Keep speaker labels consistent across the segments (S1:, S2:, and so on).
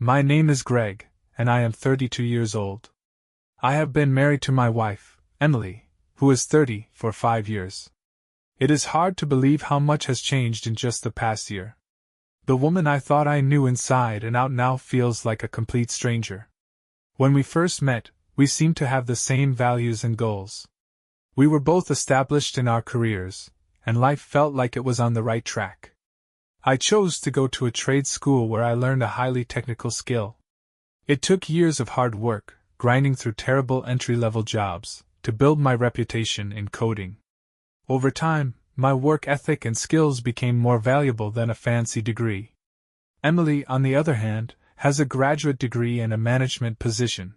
S1: My name is Greg, and I am 32 years old. I have been married to my wife, Emily, who is 30, for 5 years. It is hard to believe how much has changed in just the past year. The woman I thought I knew inside and out now feels like a complete stranger. When we first met, we seemed to have the same values and goals. We were both established in our careers, and life felt like it was on the right track. I chose to go to a trade school where I learned a highly technical skill. It took years of hard work, grinding through terrible entry-level jobs, to build my reputation in coding. Over time, my work ethic and skills became more valuable than a fancy degree. Emily, on the other hand, has a graduate degree and a management position.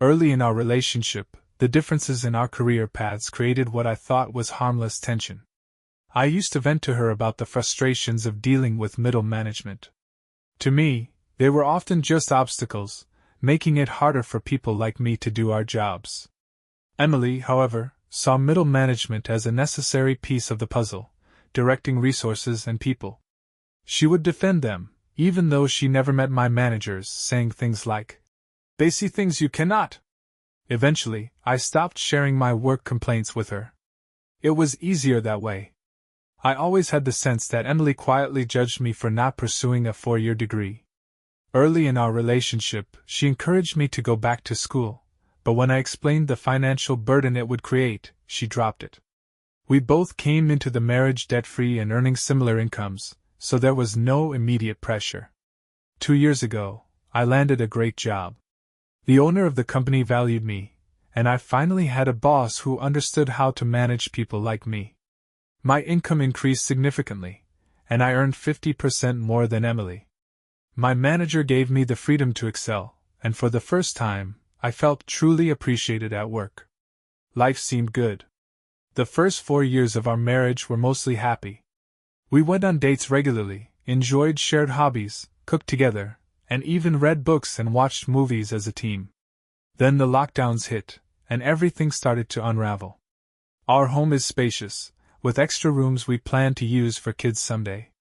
S1: Early in our relationship, the differences in our career paths created what I thought was harmless tension. I used to vent to her about the frustrations of dealing with middle management. To me, they were often just obstacles, making it harder for people like me to do our jobs. Emily, however, saw middle management as a necessary piece of the puzzle, directing resources and people. She would defend them, even though she never met my managers, saying things like, "They see things you cannot." Eventually, I stopped sharing my work complaints with her. It was easier that way. I always had the sense that Emily quietly judged me for not pursuing a 4-year degree. Early in our relationship, she encouraged me to go back to school, but when I explained the financial burden it would create, she dropped it. We both came into the marriage debt-free and earning similar incomes, so there was no immediate pressure. 2 years ago, I landed a great job. The owner of the company valued me, and I finally had a boss who understood how to manage people like me. My income increased significantly, and I earned 50% more than Emily. My manager gave me the freedom to excel, and for the first time, I felt truly appreciated at work. Life seemed good. The first 4 years of our marriage were mostly happy. We went on dates regularly, enjoyed shared hobbies, cooked together, and even read books and watched movies as a team. Then the lockdowns hit, and everything started to unravel. Our home is spacious, with extra rooms we plan to use for kids someday.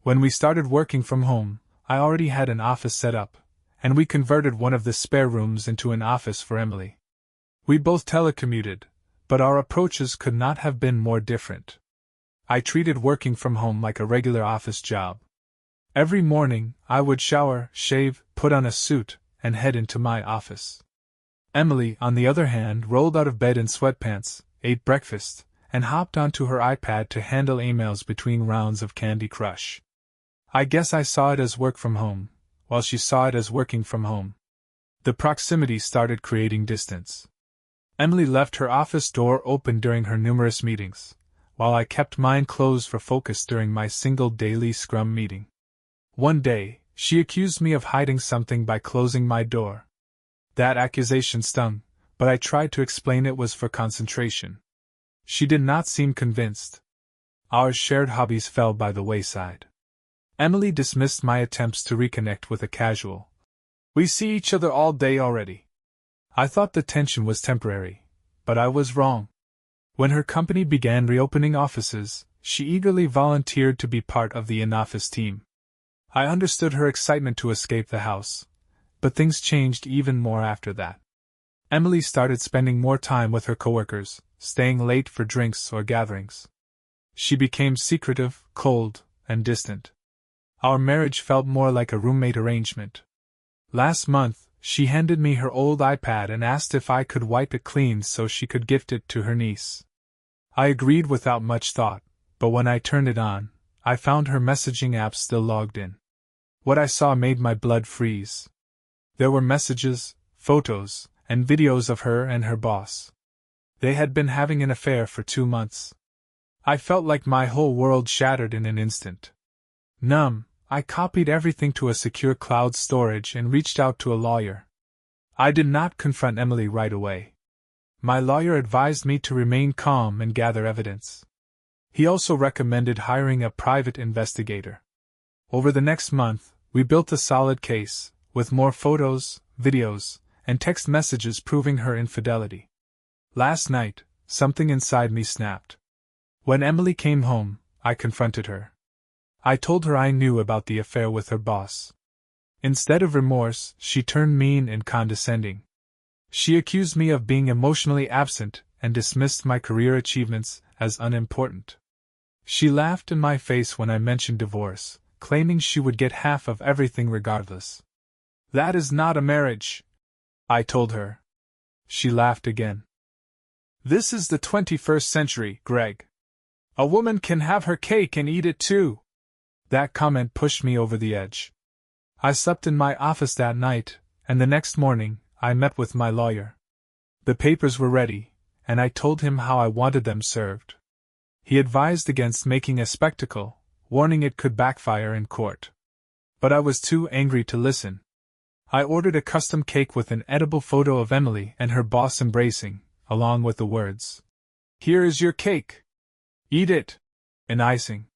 S1: When we started working from home, I already had an office set up, and we converted one of the spare rooms into an office for Emily. We both telecommuted, but our approaches could not have been more different. I treated working from home like a regular office job. Every morning, I would shower, shave, put on a suit, and head into my office. Emily, on the other hand, rolled out of bed in sweatpants, ate breakfast, and hopped onto her iPad to handle emails between rounds of Candy Crush. I guess I saw it as work from home, while she saw it as working from home. The proximity started creating distance. Emily left her office door open during her numerous meetings, while I kept mine closed for focus during my single daily Scrum meeting. One day, she accused me of hiding something by closing my door. That accusation stung, but I tried to explain it was for concentration. She did not seem convinced. Our shared hobbies fell by the wayside. Emily dismissed my attempts to reconnect with a casual, "We see each other all day already." I thought the tension was temporary, but I was wrong. When her company began reopening offices, she eagerly volunteered to be part of the in-office team. I understood her excitement to escape the house, but things changed even more after that. Emily started spending more time with her coworkers, staying late for drinks or gatherings. She became secretive, cold, and distant. Our marriage felt more like a roommate arrangement. Last month, she handed me her old iPad and asked if I could wipe it clean so she could gift it to her niece. I agreed without much thought, but when I turned it on, I found her messaging app still logged in. What I saw made my blood freeze. There were messages, photos, and videos of her and her boss. They had been having an affair for 2 months. I felt like my whole world shattered in an instant. Numb, I copied everything to a secure cloud storage and reached out to a lawyer. I did not confront Emily right away. My lawyer advised me to remain calm and gather evidence. He also recommended hiring a private investigator. Over the next month, we built a solid case, with more photos, videos, and text messages proving her infidelity. Last night, something inside me snapped. When Emily came home, I confronted her. I told her I knew about the affair with her boss. Instead of remorse, she turned mean and condescending. She accused me of being emotionally absent and dismissed my career achievements as unimportant. She laughed in my face when I mentioned divorce, claiming she would get half of everything regardless. "That is not a marriage," I told her. She laughed again. "This is the 21st century, Greg. A woman can have her cake and eat it too." That comment pushed me over the edge. I slept in my office that night, and the next morning, I met with my lawyer. The papers were ready, and I told him how I wanted them served. He advised against making a spectacle, warning it could backfire in court. But I was too angry to listen. I ordered a custom cake with an edible photo of Emily and her boss embracing, along with the words, "Here is your cake. Eat it," and icing.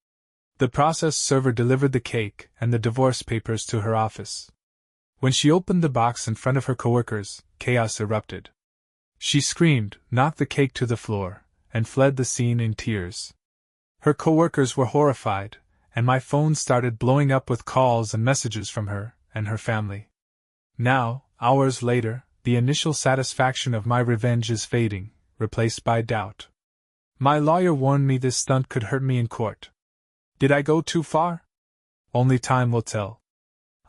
S1: The process server delivered the cake and the divorce papers to her office. When she opened the box in front of her coworkers, chaos erupted. She screamed, knocked the cake to the floor, and fled the scene in tears. Her coworkers were horrified, and my phone started blowing up with calls and messages from her and her family. Now, hours later, the initial satisfaction of my revenge is fading, replaced by doubt. My lawyer warned me this stunt could hurt me in court. Did I go too far? Only time will tell.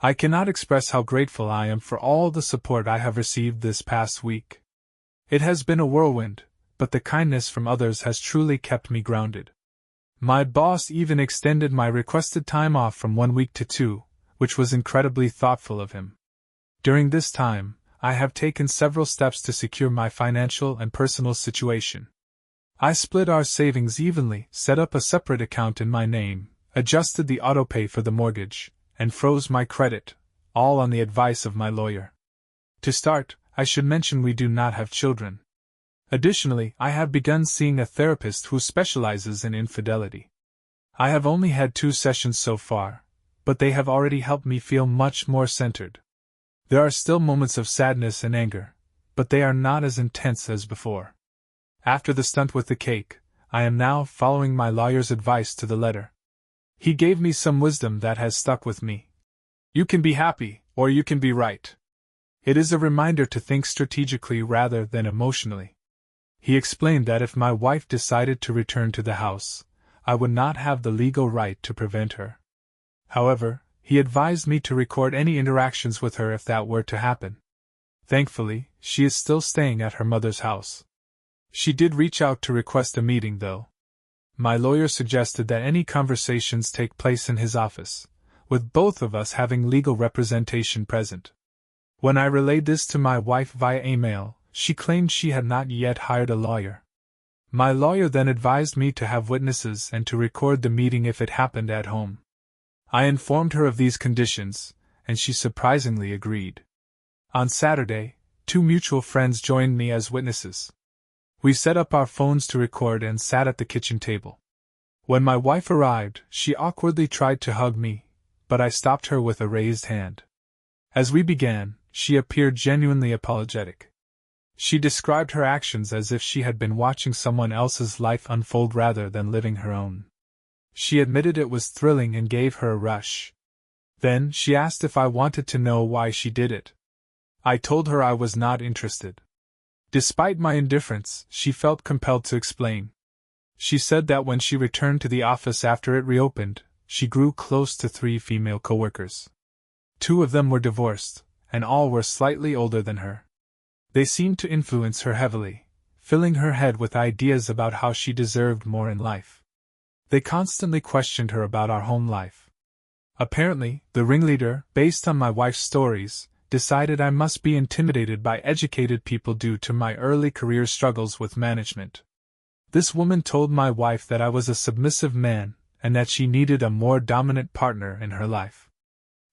S1: I cannot express how grateful I am for all the support I have received this past week. It has been a whirlwind, but the kindness from others has truly kept me grounded. My boss even extended my requested time off from 1 week to 2, which was incredibly thoughtful of him. During this time, I have taken several steps to secure my financial and personal situation. I split our savings evenly, set up a separate account in my name, adjusted the autopay for the mortgage, and froze my credit, all on the advice of my lawyer. To start, I should mention we do not have children. Additionally, I have begun seeing a therapist who specializes in infidelity. I have only had 2 sessions so far, but they have already helped me feel much more centered. There are still moments of sadness and anger, but they are not as intense as before. After the stunt with the cake, I am now following my lawyer's advice to the letter. He gave me some wisdom that has stuck with me. You can be happy, or you can be right. It is a reminder to think strategically rather than emotionally. He explained that if my wife decided to return to the house, I would not have the legal right to prevent her. However, he advised me to record any interactions with her if that were to happen. Thankfully, she is still staying at her mother's house. She did reach out to request a meeting, though. My lawyer suggested that any conversations take place in his office, with both of us having legal representation present. When I relayed this to my wife via email, she claimed she had not yet hired a lawyer. My lawyer then advised me to have witnesses and to record the meeting if it happened at home. I informed her of these conditions, and she surprisingly agreed. On Saturday, 2 mutual friends joined me as witnesses. We set up our phones to record and sat at the kitchen table. When my wife arrived, she awkwardly tried to hug me, but I stopped her with a raised hand. As we began, she appeared genuinely apologetic. She described her actions as if she had been watching someone else's life unfold rather than living her own. She admitted it was thrilling and gave her a rush. Then she asked if I wanted to know why she did it. I told her I was not interested. Despite my indifference, she felt compelled to explain. She said that when she returned to the office after it reopened, she grew close to 3 female coworkers. 2 of them were divorced, and all were slightly older than her. They seemed to influence her heavily, filling her head with ideas about how she deserved more in life. They constantly questioned her about our home life. Apparently, the ringleader, based on my wife's stories, decided I must be intimidated by educated people due to my early career struggles with management. This woman told my wife that I was a submissive man and that she needed a more dominant partner in her life.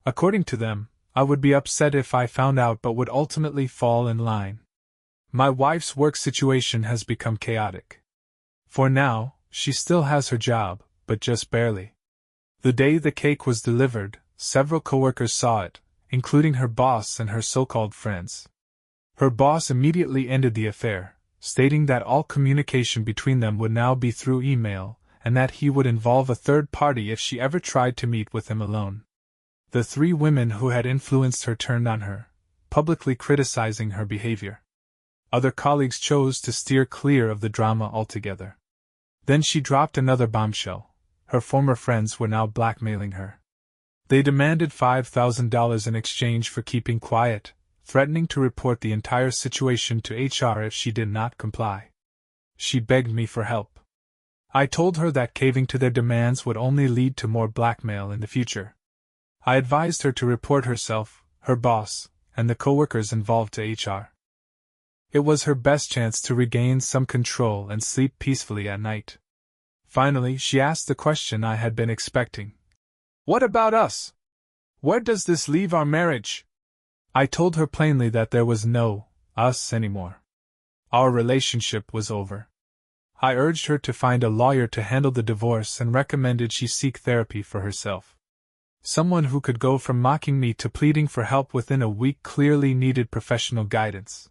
S1: According to them, I would be upset if I found out but would ultimately fall in line. My wife's work situation has become chaotic. For now, she still has her job, but just barely. The day the cake was delivered, several coworkers saw it, including her boss and her so-called friends. Her boss immediately ended the affair, stating that all communication between them would now be through email, and that he would involve a third party if she ever tried to meet with him alone. The 3 women who had influenced her turned on her, publicly criticizing her behavior. Other colleagues chose to steer clear of the drama altogether. Then she dropped another bombshell. Her former friends were now blackmailing her. They demanded $5,000 in exchange for keeping quiet, threatening to report the entire situation to HR if she did not comply. She begged me for help. I told her that caving to their demands would only lead to more blackmail in the future. I advised her to report herself, her boss, and the coworkers involved to HR. It was her best chance to regain some control and sleep peacefully at night. Finally, she asked the question I had been expecting. "What about us? Where does this leave our marriage?" I told her plainly that there was no us anymore. Our relationship was over. I urged her to find a lawyer to handle the divorce and recommended she seek therapy for herself. Someone who could go from mocking me to pleading for help within a week clearly needed professional guidance.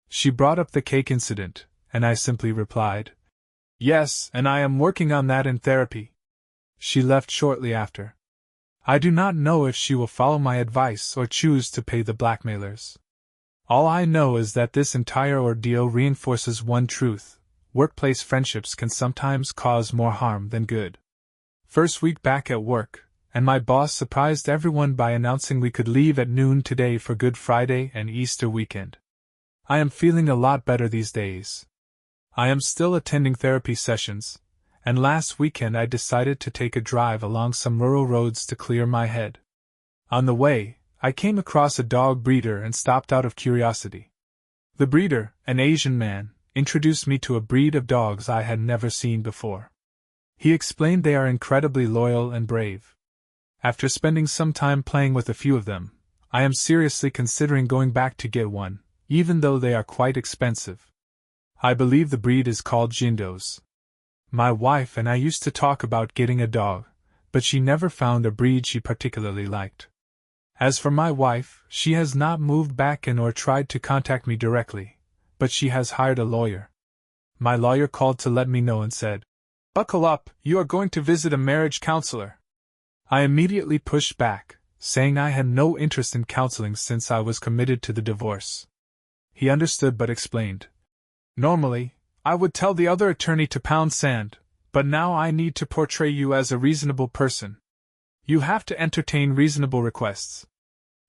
S1: She brought up the cake incident, and I simply replied, "Yes, and I am working on that in therapy." She left shortly after. I do not know if she will follow my advice or choose to pay the blackmailers. All I know is that this entire ordeal reinforces one truth: workplace friendships can sometimes cause more harm than good. First week back at work, and my boss surprised everyone by announcing we could leave at noon today for Good Friday and Easter weekend. I am feeling a lot better these days. I am still attending therapy sessions, and last weekend I decided to take a drive along some rural roads to clear my head. On the way, I came across a dog breeder and stopped out of curiosity. The breeder, an Asian man, introduced me to a breed of dogs I had never seen before. He explained they are incredibly loyal and brave. After spending some time playing with a few of them, I am seriously considering going back to get one, even though they are quite expensive. I believe the breed is called Jindos. My wife and I used to talk about getting a dog, but she never found a breed she particularly liked. As for my wife, she has not moved back in or tried to contact me directly, but she has hired a lawyer. My lawyer called to let me know and said, "Buckle up, you are going to visit a marriage counselor." I immediately pushed back, saying I had no interest in counseling since I was committed to the divorce. He understood but explained, "Normally, I would tell the other attorney to pound sand, but now I need to portray you as a reasonable person. You have to entertain reasonable requests.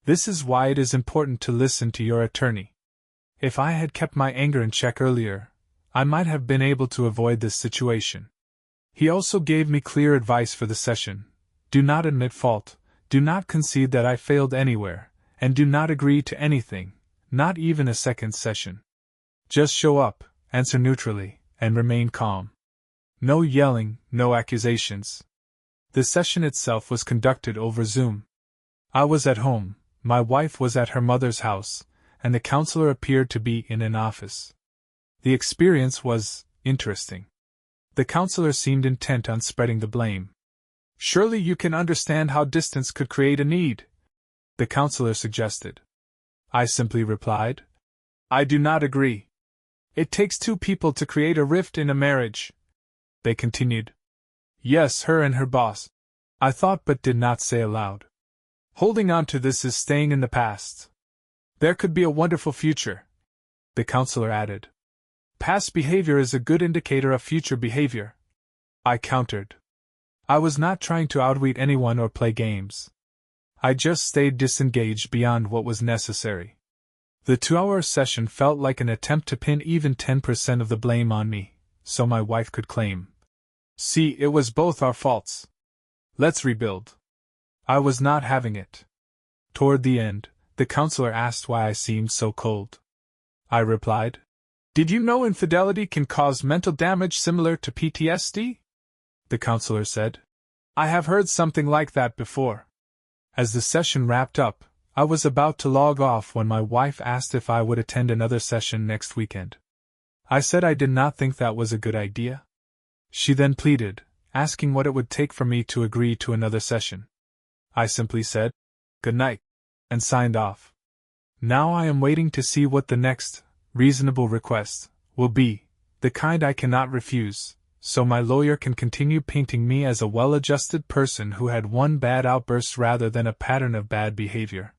S1: This is why it is important to listen to your attorney." If I had kept my anger in check earlier, I might have been able to avoid this situation. He also gave me clear advice for the session: do not admit fault, do not concede that I failed anywhere, and do not agree to anything, not even a second session. Just show up, answer neutrally, and remain calm. No yelling, no accusations. The session itself was conducted over Zoom. I was at home, my wife was at her mother's house, and the counselor appeared to be in an office. The experience was interesting. The counselor seemed intent on spreading the blame. "Surely you can understand how distance could create a need," the counselor suggested. I simply replied, "I do not agree. It takes 2 people to create a rift in a marriage." They continued, "Yes, her and her boss." I thought but did not say aloud, "Holding on to this is staying in the past. There could be a wonderful future," the counselor added. "Past behavior is a good indicator of future behavior," I countered. I was not trying to outwit anyone or play games. I just stayed disengaged beyond what was necessary. The 2-hour session felt like an attempt to pin even 10% of the blame on me, so my wife could claim, "See, it was both our faults. Let's rebuild." I was not having it. Toward the end, the counselor asked why I seemed so cold. I replied, "Did you know infidelity can cause mental damage similar to PTSD?" The counselor said, "I have heard something like that before." As the session wrapped up, I was about to log off when my wife asked if I would attend another session next weekend. I said I did not think that was a good idea. She then pleaded, asking what it would take for me to agree to another session. I simply said, "Good night," and signed off. Now I am waiting to see what the next reasonable request will be, the kind I cannot refuse, so my lawyer can continue painting me as a well-adjusted person who had one bad outburst rather than a pattern of bad behavior.